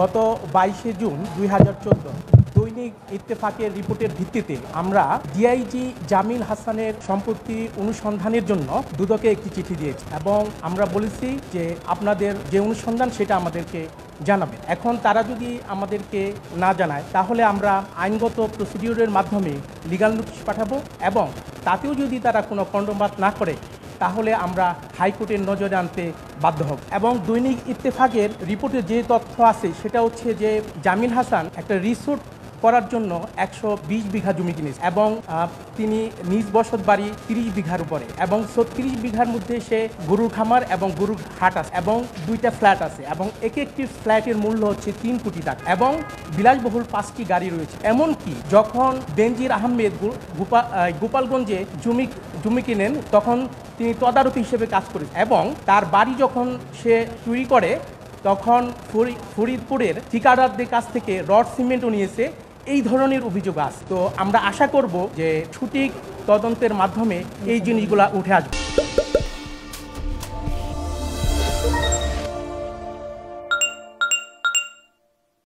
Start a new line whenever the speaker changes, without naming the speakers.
গত 22শে জুন 2014 দৈনিক ইত্তেফাকের রিপোর্টের ভিত্তিতে আমরা ডিআইজি জামিল হাসানের সম্পত্তি অনুসন্ধানের জন্য দুদকে একটি চিঠি দিয়েছি এবং আমরা বলেছি যে আপনাদের যে অনুসন্ধান সেটা আমাদেরকে জানাবে। এখন তারা যদি আমাদেরকে না জানায় তাহলে আমরা আইনগত প্রসিডিউরের মাধ্যমে লিগ্যাল নোটিশ পাঠাবো এবং তাতেও যদি তারা কোনো কর্ণপাত না করে তাহলে আমরা হাইকোর্টের নজরে আনতে বাধ্য হব। এবং দৈনিক ইত্তেফাকের রিপোর্টে যে তথ্য আছে সেটা হচ্ছে যে জামিল হাসান একটা রিসোর্ট করার জন্য 120 বিঘা জমি কিনেছে এবং তিনি নিজ বসত বাড়ি 30 বিঘার উপরে এবং 36 বিঘার মধ্যে সে গরুর খামার এবং গরুর হাট আছে এবং 2টা ফ্ল্যাট আছে এবং একটি ফ্ল্যাটের মূল্য হচ্ছে 3 কোটি টাকা এবং বিলাসবহুল 5টি গাড়ি রয়েছে। এমনকি যখন বেনজির আহমেদ গোপালগঞ্জে জমি কিনেন তখন তিনি তদারকি হিসেবে কাজ করেছেন এবং তার বাড়ি যখন সে চুরি করে তখন ফরিদপুরের ঠিকাদারদের কাছ থেকে রড সিমেন্টও নিয়েছে। এই ধরনের অভিযোগ আছে। তো আমরা আশা করব যে সঠিক তদন্তের মাধ্যমে এই জিনিসগুলো উঠে আসবে।